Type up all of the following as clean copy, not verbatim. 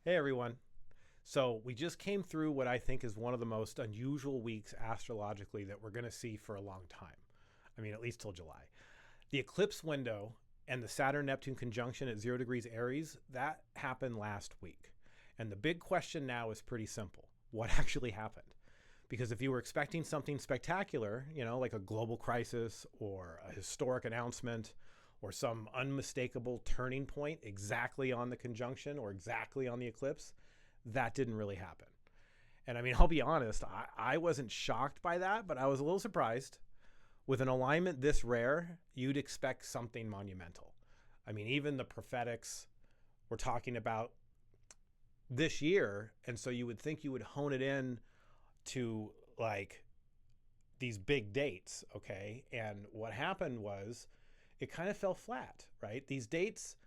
Hey everyone. So we just came through what I think is one of the most unusual weeks astrologically that we're going to see for a long time. I mean, at least till July. The eclipse window and the Saturn-Neptune conjunction at 0 degrees Aries, that happened last week. And the big question now is pretty simple. What actually happened? Because if you were expecting something spectacular, like a global crisis or a historic announcement or some unmistakable turning point exactly on the conjunction or exactly on the eclipse, that didn't really happen. And I mean, I'll be honest, I wasn't shocked by that, but I was a little surprised. With an alignment this rare, you'd expect something monumental. I mean, even the prophetics were talking about this year, and so you would think you would hone it in to like these big dates, okay? And what happened was it kind of fell flat, right? These dates,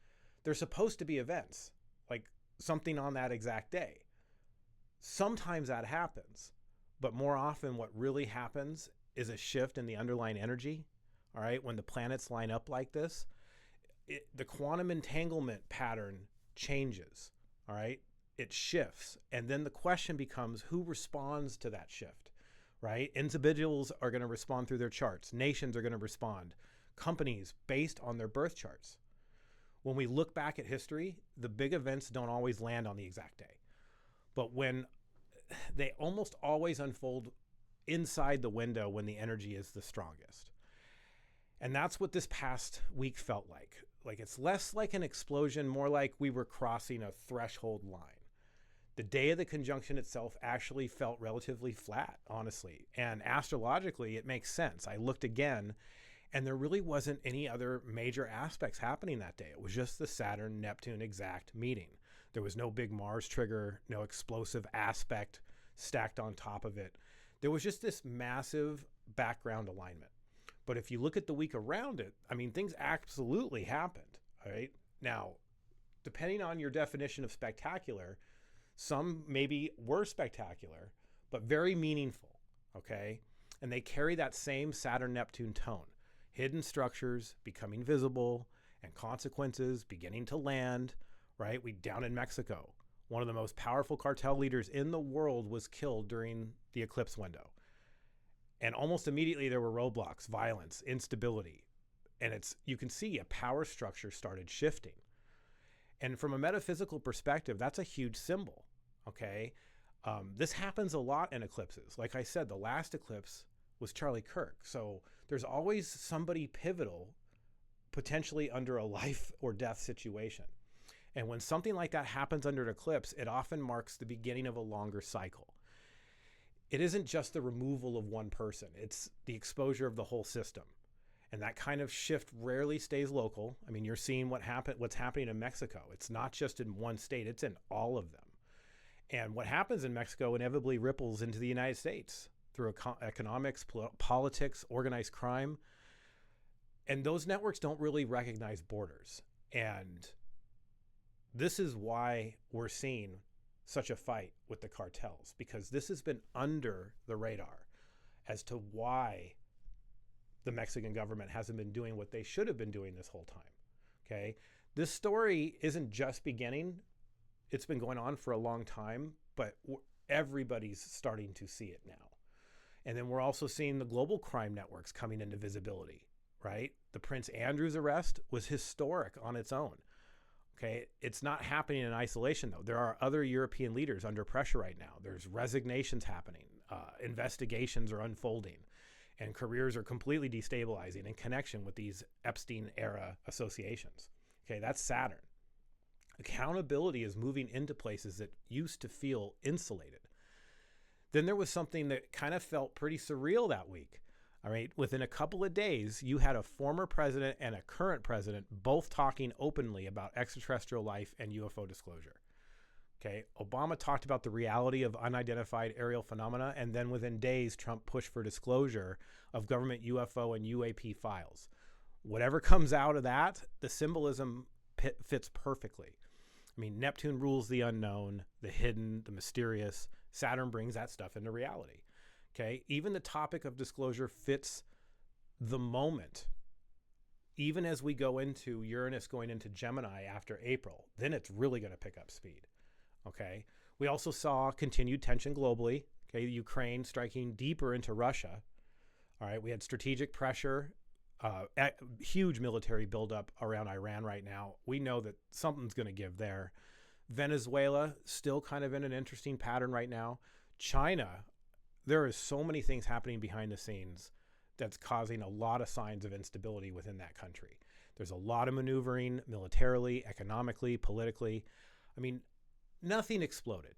they're supposed to be events, like something on that exact day. Sometimes that happens, but more often what really happens is a shift in the underlying energy, all right? When the planets line up like this, the quantum entanglement pattern changes, all right? It shifts. And then the question becomes who responds to that shift, right? Individuals are going to respond through their charts. Nations are going to respond. Companies based on their birth charts. When we look back at history, the big events don't always land on the exact day. But when they almost always unfold inside the window when the energy is the strongest. And that's what this past week felt like. Like it's less like an explosion, more like we were crossing a threshold line. The day of the conjunction itself actually felt relatively flat, honestly. And astrologically, it makes sense. I looked again, and there really wasn't any other major aspects happening that day. It was just the Saturn-Neptune exact meeting. There was no big Mars trigger, no explosive aspect stacked on top of it. There was just this massive background alignment. But if you look at the week around it, I mean, things absolutely happened, all right? Now, depending on your definition of spectacular, some maybe were spectacular, but very meaningful, okay? And they carry that same Saturn-Neptune tone. Hidden structures becoming visible and consequences beginning to land, right? Down in Mexico, one of the most powerful cartel leaders in the world was killed during the eclipse window. And almost immediately there were roadblocks, violence, instability. And you can see a power structure started shifting. And from a metaphysical perspective, that's a huge symbol, okay? This happens a lot in eclipses. Like I said, the last eclipse was Charlie Kirk. So there's always somebody pivotal, potentially under a life or death situation. And when something like that happens under an eclipse, it often marks the beginning of a longer cycle. It isn't just the removal of one person, it's the exposure of the whole system. And that kind of shift rarely stays local. I mean, you're seeing what's happening in Mexico. It's not just in one state, it's in all of them. And what happens in Mexico inevitably ripples into the United States through economics, politics, organized crime. And those networks don't really recognize borders. And this is why we're seeing such a fight with the cartels, because this has been under the radar as to why the Mexican government hasn't been doing what they should have been doing this whole time. Okay. This story isn't just beginning. It's been going on for a long time, but everybody's starting to see it now. And then we're also seeing the global crime networks coming into visibility, right? The Prince Andrew's arrest was historic on its own. Okay. It's not happening in isolation though. There are other European leaders under pressure right now. There's resignations happening. Investigations are unfolding. And careers are completely destabilizing in connection with these Epstein-era associations. Okay, that's Saturn. Accountability is moving into places that used to feel insulated. Then there was something that kind of felt pretty surreal that week. All right, within a couple of days, you had a former president and a current president both talking openly about extraterrestrial life and UFO disclosure. Okay, Obama talked about the reality of unidentified aerial phenomena, and then within days, Trump pushed for disclosure of government UFO and UAP files. Whatever comes out of that, the symbolism fits perfectly. I mean, Neptune rules the unknown, the hidden, the mysterious. Saturn brings that stuff into reality. Okay, even the topic of disclosure fits the moment. Even as we go into Uranus going into Gemini after April, then it's really going to pick up speed. Okay. We also saw continued tension globally. Okay. Ukraine striking deeper into Russia. All right. We had strategic pressure, huge military buildup around Iran right now. We know that something's going to give there. Venezuela still kind of in an interesting pattern right now. China, there is so many things happening behind the scenes that's causing a lot of signs of instability within that country. There's a lot of maneuvering militarily, economically, politically. I mean, nothing exploded,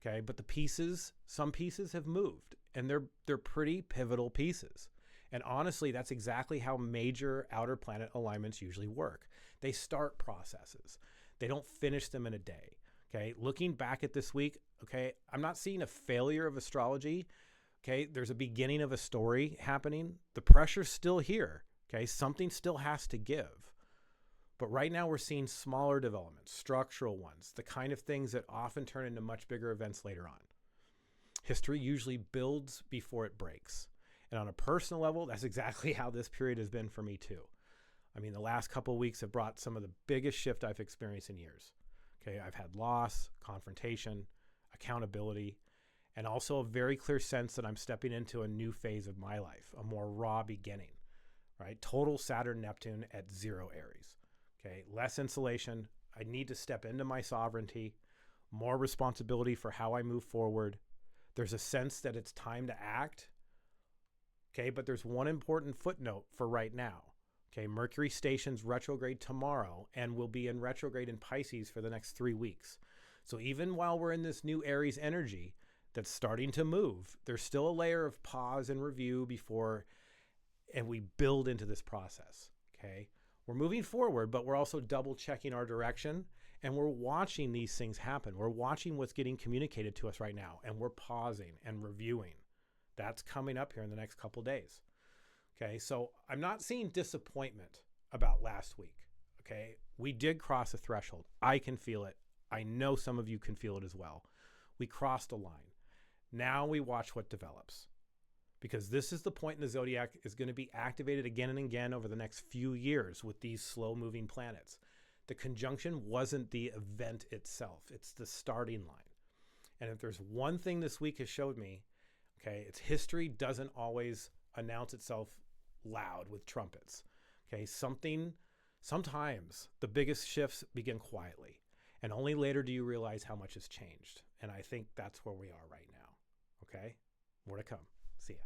okay? But the pieces, some pieces have moved, and they're pretty pivotal pieces. And honestly, that's exactly how major outer planet alignments usually work. They start processes. They don't finish them in a day, okay? Looking back at this week, okay, I'm not seeing a failure of astrology, okay? There's a beginning of a story happening. The pressure's still here, okay? Something still has to give. But right now we're seeing smaller developments, structural ones, the kind of things that often turn into much bigger events later on. History usually builds before it breaks. And on a personal level, that's exactly how this period has been for me too. I mean, the last couple of weeks have brought some of the biggest shift I've experienced in years. Okay, I've had loss, confrontation, accountability, and also a very clear sense that I'm stepping into a new phase of my life, a more raw beginning, right? Total Saturn-Neptune at 0 Aries. Okay, less insulation. I need to step into my sovereignty, more responsibility for how I move forward. There's a sense that it's time to act. Okay, but there's one important footnote for right now. Okay, Mercury stations retrograde tomorrow and will be in retrograde in Pisces for the next 3 weeks. So even while we're in this new Aries energy that's starting to move, there's still a layer of pause and review before, and we build into this process. Okay, we're moving forward, but we're also double checking our direction, and we're watching these things happen. We're watching what's getting communicated to us right now, and we're pausing and reviewing. That's coming up here in the next couple days. Okay, so I'm not seeing disappointment about last week. Okay, we did cross a threshold. I can feel it. I know some of you can feel it as well. We crossed a line. Now we watch what develops, because this is the point in the zodiac is going to be activated again and again over the next few years with these slow moving planets. The conjunction wasn't the event itself. It's the starting line. And if there's one thing this week has showed me, okay, it's history doesn't always announce itself loud with trumpets. Okay, sometimes the biggest shifts begin quietly, and only later do you realize how much has changed. And I think that's where we are right now. Okay, more to come. See ya.